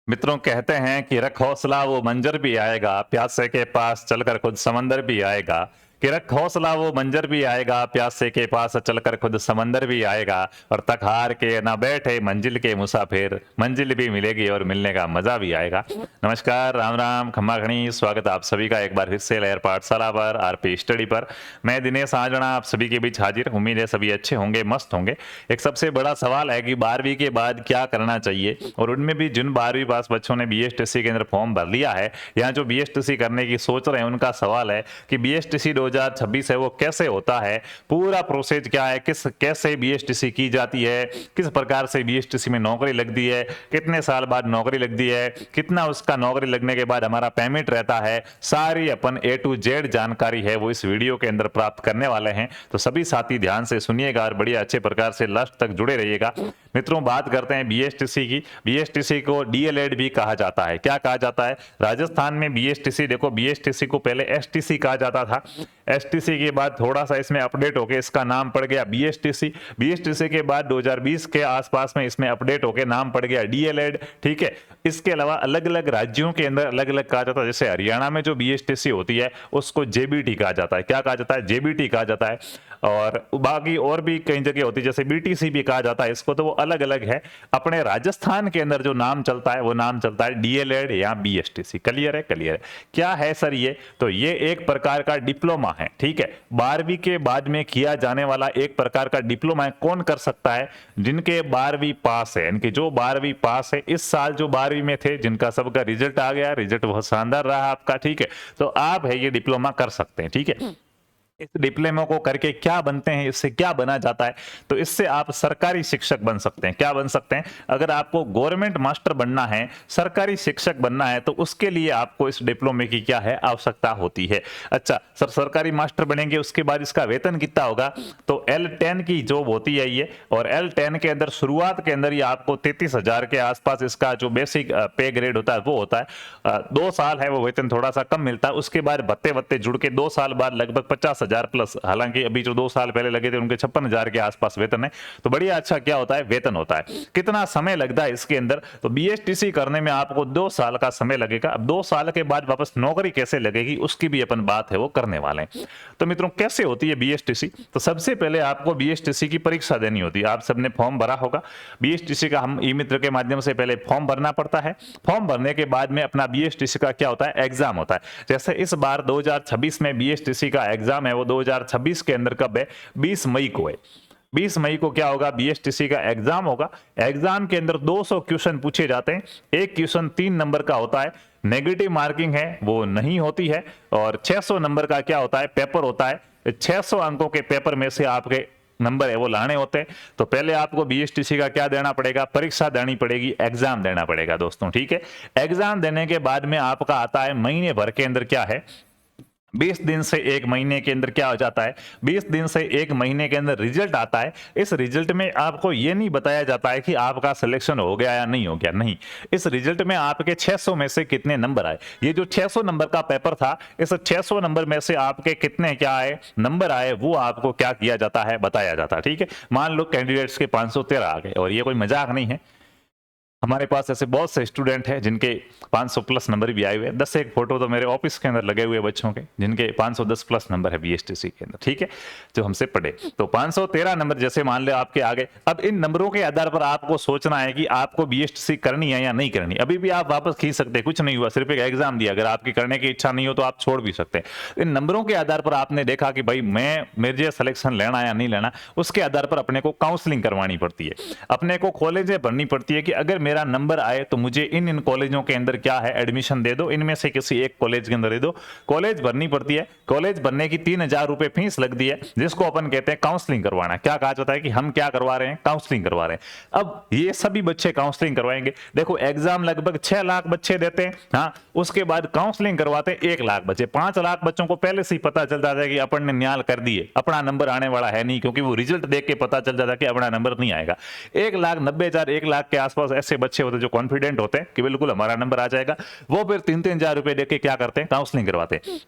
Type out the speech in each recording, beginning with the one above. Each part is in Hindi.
मित्रों कहते हैं कि रख हौसला वो मंजर भी आएगा, प्यासे के पास चलकर खुद समंदर भी आएगा। कि रख हौसला वो मंजर भी आएगा, प्यासे के पास चलकर खुद समंदर भी आएगा। और तक हार के ना बैठे मंजिल के मुसाफिर, मंजिल भी मिलेगी और मिलने का मजा भी आएगा। नमस्कार, राम राम, खम्मा घणी, स्वागत आप सभी का एक बार फिर से लहर पाठशाला पर, आरपी स्टडी पर। मैं दिनेश आंजना आप सभी के बीच हाजिर। उम्मीद है सभी अच्छे होंगे, मस्त होंगे। एक सबसे बड़ा सवाल है कि 12वीं के बाद क्या करना चाहिए, और उनमें भी जिन 12वीं पास बच्चों ने बीएसटीसी के अंदर फॉर्म भर लिया है या जो बीएसटीसी करने की सोच रहे हैं, उनका सवाल है कि बीएसटीसी 2026 है वो कैसे होता है, पूरा प्रोसेस क्या है, कैसे बीएसटीसी की जाती है, किस प्रकार से बीएसटीसी में नौकरी लगती है, कितने साल बाद नौकरी लगती है, कितना उसका नौकरी लगने के बाद हमारा पेमेंट रहता है, सारी अपन ए टू जेड जानकारी है वो इस वीडियो के अंदर प्राप्त करने वाले हैं। तो सभी साथी ध्यान से सुनिएगा और बढ़िया अच्छे प्रकार से लास्ट तक जुड़े रहिएगा। मित्रों, बात करते हैं बीएसटीसी की। बीएसटीसी को डीएलएड भी कहा जाता है। क्या कहा जाता है? राजस्थान में बीएसटीसी, देखो बीएसटीसी को पहले एसटीसी कहा जाता था। एसटीसी के बाद थोड़ा सा इसमें अपडेट होकर इसका नाम पड़ गया बीएसटीसी। बीएसटीसी के बाद 2020 के आसपास में इसमें अपडेट होकर नाम पड़ गया डीएलएड। ठीक है, इसके अलावा अलग अलग राज्यों के अंदर अलग अलग कहा जाता है। जैसे हरियाणा में जो बीएसटीसी होती है उसको जेबीटी कहा जाता है। क्या कहा जाता है? जेबीटी कहा जाता है। और बाकी और भी कई जगह होती है, जैसे बीटीसी भी कहा जाता है इसको, तो वो अलग अलग है। अपने राजस्थान के अंदर जो नाम चलता है वो नाम चलता है डीएलएड या बीएसटीसी। क्लियर है? क्लियर है। क्या है सर ये? तो ये एक प्रकार का डिप्लोमा है। ठीक है, 12वीं के बाद में किया जाने वाला एक प्रकार का डिप्लोमा है। कौन कर सकता है? जिनके 12वीं पास है, इनके जो 12वीं पास है, इस साल जो 12वीं में थे, जिनका सबका रिजल्ट आ गया, रिजल्ट बहुत शानदार रहा आपका। ठीक है, तो आप है ये डिप्लोमा कर सकते हैं। ठीक है, इस डिप्लोमा को करके क्या बनते हैं, इससे क्या बना जाता है? तो इससे आप सरकारी शिक्षक बन सकते हैं। क्या बन सकते हैं? अगर आपको गवर्नमेंट मास्टर बनना है, सरकारी शिक्षक बनना है, तो उसके लिए आपको इस डिप्लोमे की क्या है, आवश्यकता होती है। अच्छा सर, सरकारी मास्टर बनेंगे उसके बाद इसका वेतन कितना होगा? तो L10 की जॉब होती है ये, और L10 के अंदर शुरुआत के अंदर ही आपको 33,000 के आसपास इसका जो बेसिक पे ग्रेड होता है वो होता है। 2 साल है वो वेतन थोड़ा सा कम मिलता है, उसके बाद भत्ते वत्ते जुड़ के 2 साल बाद लगभग 50,000 प्लस। हालांकि अभी जो 2 साल पहले लगे थे उनके 56,000 के आसपास वेतन है। तो बढ़िया अच्छा क्या होता है, वेतन होता है। कितना समय लगता है इसके अंदर? तो बीएसटीसी करने में आपको 2 साल का समय लगेगा। अब 2 साल के बाद वापस नौकरी कैसे लगेगी उसकी भी अपन बात है वो करने वाले हैं। तो मित्रों, कैसे होती है बीएसटीसी? तो सबसे पहले आपको बीएसटीसी की परीक्षा देनी होती है। आप सबने फॉर्म भरा होगा बीएसटीसी का। हम ई मित्र के माध्यम से पहले फॉर्म भरना पड़ता है। फॉर्म भरने के बाद में अपना बीएसटीसी का क्या होता है, एग्जाम होता है। जैसे इस बार 2026 में बीएसटीसी का एग्जाम है वो 2026 के अंदर कब है? 20 मई को है। 20 मई को क्या होगा, बीएसटीसी का एग्जाम होगा। एग्जाम के अंदर 200 क्वेश्चन पूछे जाते हैं। एक क्वेश्चन 3 नंबर का होता है, नेगेटिव मार्किंग है वो नहीं होती है। और 600 नंबर का क्या होता है, पेपर होता है। 600 अंकों के पेपर में से आपके नंबर है वो लाने होते हैं। तो पहले आपको बीएसटीसी का क्या देना पड़ेगा, परीक्षा देनी पड़ेगी, एग्जाम देना पड़ेगा दोस्तों। ठीक है, एग्जाम देने के बाद में आपका आता है महीने भर के अंदर क्या है, 20 दिन से 1 महीने के अंदर क्या हो जाता है, 20 दिन से 1 महीने के अंदर रिजल्ट आता है। इस रिजल्ट में आपको ये नहीं बताया जाता है कि आपका सिलेक्शन हो गया या नहीं हो गया, नहीं। इस रिजल्ट में आपके 600 में से कितने नंबर आए, ये जो 600 नंबर का पेपर था, इस 600 नंबर में से आपके कितने क्या आए, नंबर आए, वो आपको क्या किया जाता है, बताया जाता है। ठीक है, मान लो कैंडिडेट्स के 513 आ गए, और ये कोई मजाक नहीं है। हमारे पास ऐसे बहुत से स्टूडेंट हैं जिनके 500 प्लस नंबर भी आए हुए हैं। 10 एक फोटो तो मेरे ऑफिस के अंदर लगे हुए बच्चों के जिनके 510 प्लस नंबर है बीएसटीसी के अंदर। ठीक है, जो हमसे पढ़े। तो 513 नंबर जैसे मान ले आपके आ गए। अब इन नंबरों के आधार पर आपको सोचना है कि आपको बीएसटीसी करनी है या नहीं करनी। अभी भी आप वापस खींच सकते हैं, कुछ नहीं हुआ, सिर्फ एक एग्जाम दिया। अगर आपकी करने की इच्छा नहीं हो तो आप छोड़ भी सकते हैं। इन नंबरों के आधार पर आपने देखा कि भाई मुझे सिलेक्शन लेना या नहीं लेना, उसके आधार पर अपने को काउंसलिंग करवानी पड़ती है। अपने को कॉलेजें भरनी पड़ती है कि अगर मेरा नंबर आए तो मुझे इन इन कॉलेजों के अंदर क्या है, एडमिशन दे दो, इनमें से किसी एक कॉलेज के अंदर दे दो। कॉलेज भरनी पड़ती है। कॉलेज भरने की 3,000 रुपए फीस लगती है, जिसको अपन कहते हैं काउंसलिंग करवाना। क्या कहा जाता है कि हम क्या करवा रहे हैं, काउंसलिंग करवा रहे हैं। अब ये सभी बच्चे काउंसलिंग करवाएंगे। देखो एग्जाम लगभग 6 लाख बच्चे देते हैं, हाँ, उसके बाद काउंसलिंग करवाते हैं 1 लाख बच्चे। 5 लाख बच्चों को पहले से ही पता चल जाता है कि अपन ने न्याल कर दिए, अपना नंबर आने वाला है नहीं, क्योंकि वो रिजल्ट देख के पता चल जाता है कि अपना नंबर नहीं आएगा। 1,90,000 1 लाख के आसपास ऐसे बच्चे होते हैं जो कॉन्फिडेंट होते हैं कि बिल्कुल हमारा नंबर आ जाएगा। वो फिर 3-3 हजार रुपए देके क्या करते हैं, काउंसलिंग करवाते हैं।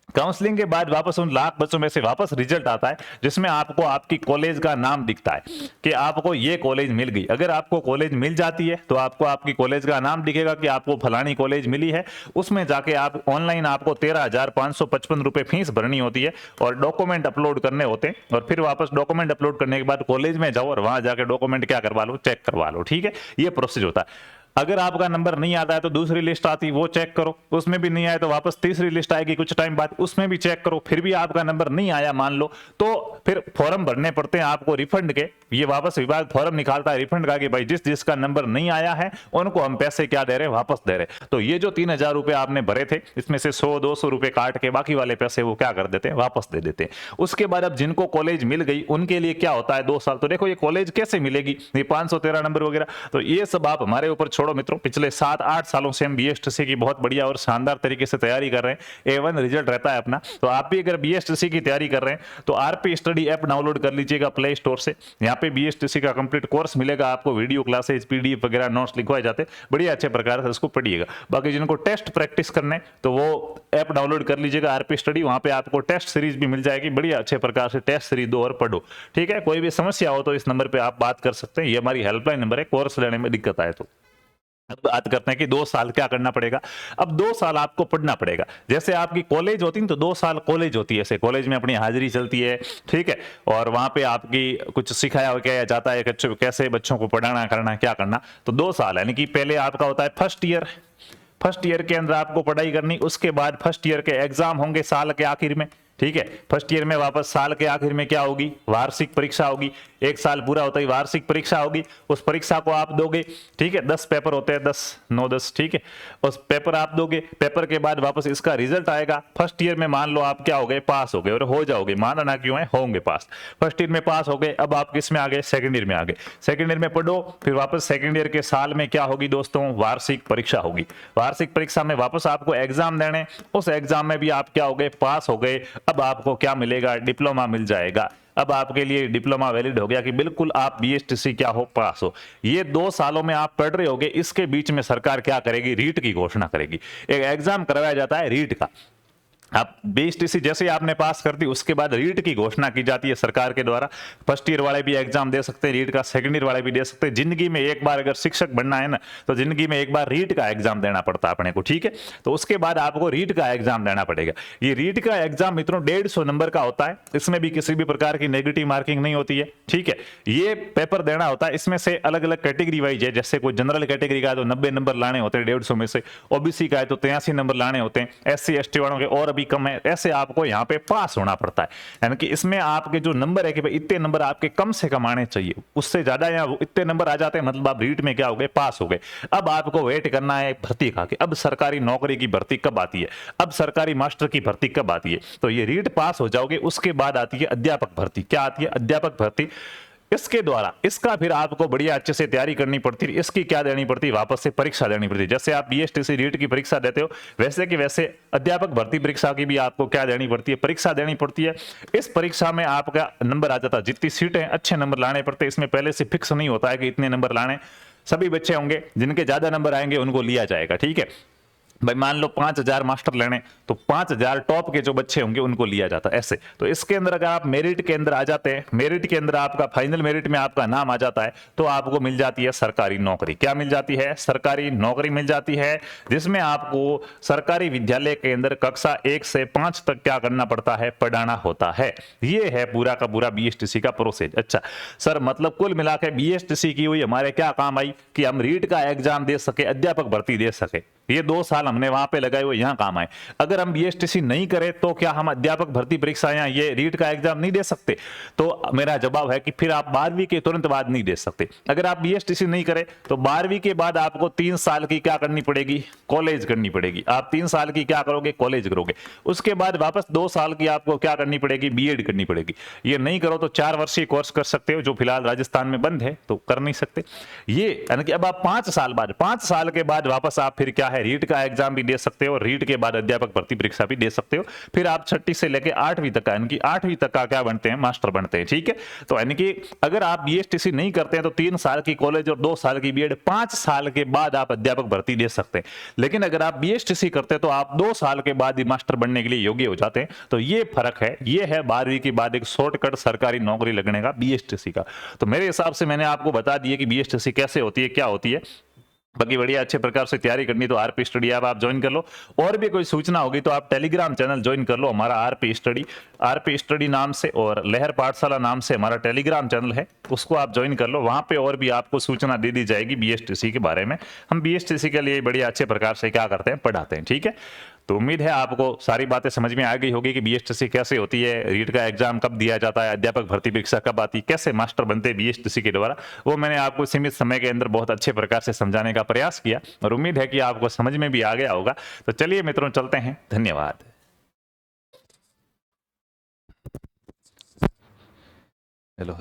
काउंसलिंग के बाद वापस उन लाख बच्चों में से वापस रिजल्ट आता है जिसमें आपको आपकी कॉलेज का नाम दिखता है कि आपको ये कॉलेज मिल गई। अगर आपको कॉलेज मिल जाती है तो आपको आपकी कॉलेज का नाम दिखेगा कि आपको फलानी कॉलेज मिली है। उसमें जाके आप ऑनलाइन आपको 13,555 रुपए फीस भरनी होती है और डॉक्यूमेंट अपलोड करने होते हैं। और फिर वापस डॉक्यूमेंट अपलोड करने के बाद कॉलेज में जाओ और वहां जाके डॉक्यूमेंट क्या करवा लो, चेक करवा लो। ठीक है, ये प्रोसेस होता है। अगर आपका नंबर नहीं आता है तो दूसरी लिस्ट आती, वो चेक करो, उसमें भी नहीं आया तो वापस तीसरी लिस्ट आएगी कुछ टाइम बाद, उसमें भी चेक करो, फिर भी आपका नंबर नहीं आया मान लो, तो फिर फॉर्म भरने पड़ते हैं आपको रिफंड के। ये वापस विभाग फॉर्म निकालता है रिफंड का कि भाई जिस जिसका नंबर नहीं आया है उनको हम पैसे क्या दे रहे हैं, वापस दे रहे। तो ये जो 3,000 रुपए आपने भरे थे इसमें से 100-200 रुपए काट के बाकी वाले पैसे वो क्या कर देते हैं, वापस दे देते हैं। उसके बाद अब जिनको कॉलेज मिल गई उनके लिए क्या होता है 2 साल। तो देखो ये कॉलेज कैसे मिलेगी, ये 513 नंबर वगैरह, तो ये सब आप हमारे ऊपर छोड़ो मित्रों। पिछले 7-8 सालों से हम बीएसटीसी की बहुत बढ़िया और शानदार तरीके से तैयारी कर रहे हैं। A1 रिजल्ट रहता है अपना। तो आप भी अगर बीएसटीसी की तैयारी कर रहे हैं तो आरपी स्टडी ऐप डाउनलोड कर लीजिएगा प्ले स्टोर से। यहाँ पे बीएसटीसी का कंप्लीट कोर्स मिलेगा आपको, वीडियो क्लासेज, पीडीएफ वगैरह नोट्स लिखवाए जाते हैं, बढ़िया अच्छे प्रकार से उसको पढ़िएगा। बाकी जिनको टेस्ट प्रैक्टिस करने तो वो ऐप डाउनलोड कर लीजिएगा आरपी स्टडी, वहां पे आपको टेस्ट सीरीज भी मिल जाएगी, बढ़िया अच्छे प्रकार से टेस्ट सीरीज दो और पढ़ो। ठीक है, कोई भी समस्या हो तो इस नंबर पे आप बात कर सकते हैं, ये हमारी हेल्पलाइन नंबर है कोर्स लेने में दिक्कत आए तो। अब बात करते हैं कि 2 साल क्या करना पड़ेगा। अब 2 साल आपको पढ़ना पड़ेगा। जैसे आपकी कॉलेज होती है तो 2 साल कॉलेज होती है, ऐसे कॉलेज में अपनी हाजिरी चलती है, ठीक है, और वहां पे आपकी कुछ सिखाया क्या जाता है कैसे बच्चों को पढ़ाना करना क्या करना। तो 2 साल यानी कि पहले आपका होता है फर्स्ट ईयर के अंदर आपको पढ़ाई करनी, उसके बाद फर्स्ट ईयर के एग्जाम होंगे साल के आखिर में। ठीक है, फर्स्ट ईयर में वापस साल के आखिर में क्या होगी, वार्षिक परीक्षा होगी। 1 साल पूरा होता ही वार्षिक परीक्षा होगी, उस परीक्षा को आप दोगे। ठीक है, 10 पेपर होते हैं, 10 9 10, ठीक है, उस पेपर आप दोगे। पेपर के बाद वापस इसका रिजल्ट आएगा। फर्स्ट ईयर में मान लो आप क्या हो गए, पास हो गए, और हो जाओगे, मानना क्यों है, होंगे पास। फर्स्ट ईयर में पास हो गए, अब आप किस में आ गए, सेकंड ईयर में आ गए। सेकंड ईयर में पढ़ो, फिर वापस सेकंड ईयर के साल में क्या होगी दोस्तों, वार्षिक परीक्षा होगी। वार्षिक परीक्षा में वापस आपको एग्जाम देने, उस एग्जाम में भी आप क्या हो गए, पास हो गए। अब आपको क्या मिलेगा, डिप्लोमा मिल जाएगा। अब आपके लिए डिप्लोमा वैलिड हो गया कि बिल्कुल आप बीएसटीसी क्या हो, पास हो। ये 2 सालों में आप पढ़ रहे होगे, इसके बीच में सरकार क्या करेगी, रीट की घोषणा करेगी। एक एग्जाम करवाया जाता है रीट का। आप बीएसटीसी जैसे ही आपने पास कर दी उसके बाद रीट की घोषणा की जाती है सरकार के द्वारा। फर्स्ट ईयर वाले भी एग्जाम दे सकते हैं रीट का, सेकंड ईयर वाले भी दे सकते हैं। जिंदगी में एक बार अगर शिक्षक बनना है ना तो जिंदगी में एक बार रीट का एग्जाम देना पड़ता है अपने को। ठीक है, तो उसके बाद आपको रीट का एग्जाम देना पड़ेगा। ये रीट का एग्जाम मित्रों 150 नंबर का होता है, इसमें भी किसी भी प्रकार की नेगेटिव मार्किंग नहीं होती है। ठीक है, ये पेपर देना होता है, इसमें से अलग अलग कैटेगरी वाइज है। जैसे कोई जनरल कैटेगरी का है तो 90 नंबर लाने होते हैं 150 में से, ओबीसी का है तो 83 नंबर लाने होते हैं, एससी एसटी वालों के और भी कम है। ऐसे आपको यहाँ पे पास होना पड़ता है, यानी कि इसमें आपके जो नंबर है कि भाई इतने नंबर आपके कम से कम आने चाहिए, उससे ज्यादा या इतने नंबर आ जाते हैं मतलब आप रीट में क्या हो गए, पास हो गए। अब आपको वेट करना है भर्ती का कि अब सरकारी नौकरी की भर्ती कब आती है, अब सरकारी मास्टर की भर्ती कब आती है। तो ये रीट पास हो जाओगे, उसके बाद आती है अध्यापक भर्ती। क्या आती है, अध्यापक भर्ती। इसके द्वारा इसका फिर आपको बढ़िया अच्छे से तैयारी करनी पड़ती है। इसकी क्या देनी पड़ती है, वापस से परीक्षा देनी पड़ती है। जैसे आप बीएसटीसी रीट की परीक्षा देते हो वैसे कि वैसे अध्यापक भर्ती परीक्षा की भी आपको क्या देनी पड़ती है, परीक्षा देनी पड़ती है। इस परीक्षा में आपका नंबर आ जाता है, जितनी सीटें अच्छे नंबर लाने पड़ते हैं। इसमें पहले से फिक्स नहीं होता है कि इतने नंबर लाने, सभी बच्चे होंगे, जिनके ज्यादा नंबर आएंगे उनको लिया जाएगा। ठीक है भाई, मान लो 5000 मास्टर लेने तो 5000 टॉप के जो बच्चे होंगे उनको लिया जाता है ऐसे। तो इसके अंदर अगर आप मेरिट के अंदर आ जाते हैं, मेरिट के अंदर आपका फाइनल मेरिट में आपका नाम आ जाता है तो आपको मिल जाती है सरकारी नौकरी। क्या मिल जाती है, सरकारी नौकरी मिल जाती है, जिसमें आपको सरकारी विद्यालय के अंदर कक्षा 1 से 5 तक क्या करना पड़ता है, पढ़ाना होता है। ये है पूरा का पूरा बीएसटीसी का प्रोसेस। अच्छा सर, मतलब कुल मिला के बीएसटीसी की हुई हमारे क्या काम आई कि हम रीट का एग्जाम दे सके, अध्यापक भर्ती दे सके। ये 2 साल हमने वहां पे लगाए हुए, यहां काम आए। अगर हम बीएसटीसी नहीं करें तो क्या हम अध्यापक भर्ती परीक्षा या ये रीट का एग्जाम नहीं दे सकते? तो मेरा जवाब है कि फिर आप 12वीं के तुरंत बाद नहीं दे सकते। अगर आप बीएसटीसी नहीं करें तो 12वीं के बाद आपको 3 साल की क्या करनी पड़ेगी, कॉलेज करनी पड़ेगी। आप 3 साल की क्या करोगे, कॉलेज करोगे। उसके बाद वापस 2 साल की आपको क्या करनी पड़ेगी, बीएड करनी पड़ेगी। ये नहीं करो तो 4 वर्षीय कोर्स कर सकते हो, जो फिलहाल राजस्थान में बंद है तो कर नहीं सकते। ये यानी कि अब आप 5 साल बाद, 5 साल के बाद वापस आप फिर क्या है, है, रीट का एग्जाम भी दे सकते हो, रीट के बाद अध्यापक भर्ती परीक्षा भी दे सकते हो। फिर आप 6ठी से लेकर 8वीं तक का, यानी कि 8वीं तक का क्या बनते हैं, मास्टर बनते हैं। ठीक है, तो यानी कि अगर आप बीएसटीसी नहीं करते हैं तो 3 साल की कॉलेज और 2 साल की बीएड, 5 साल के बाद आप अध्यापक भर्ती दे सकते हैं। लेकिन अगर आप बीएसटीसी करते हैं तो आप 2 साल के बाद ही मास्टर बनने के लिए योग्य हो जाते हैं। तो ये फर्क है, ये है 12वीं के बाद एक शॉर्टकट सरकारी नौकरी लगने का बीएसटीसी का। तो मेरे हिसाब से मैंने आपको बता दिया कि बीएसटीसी कैसे होती है, क्या होती है। बाकी बढ़िया अच्छे प्रकार से तैयारी करनी तो आरपी स्टडी ऐप आप ज्वाइन कर लो। और भी कोई सूचना होगी तो आप टेलीग्राम चैनल ज्वाइन कर लो, हमारा आरपी स्टडी नाम से और लहर पाठशाला नाम से हमारा टेलीग्राम चैनल है, उसको आप ज्वाइन कर लो। वहां पे और भी आपको सूचना दे दी जाएगी बीएसटीसी के बारे में। हम बीएसटीसी के लिए बढ़िया अच्छे प्रकार से क्या करते हैं, पढ़ाते हैं। ठीक है, तो उम्मीद है आपको सारी बातें समझ में आ गई होगी कि बीएसटीसी कैसे होती है, रीट का एग्जाम कब दिया जाता है, अध्यापक भर्ती परीक्षा कब आती है, कैसे मास्टर बनते हैं बीएसटीसी के द्वारा। वो मैंने आपको सीमित समय के अंदर बहुत अच्छे प्रकार से समझाने का प्रयास किया और उम्मीद है कि आपको समझ में भी आ गया होगा। तो चलिए मित्रों, चलते हैं। धन्यवाद। हेलो।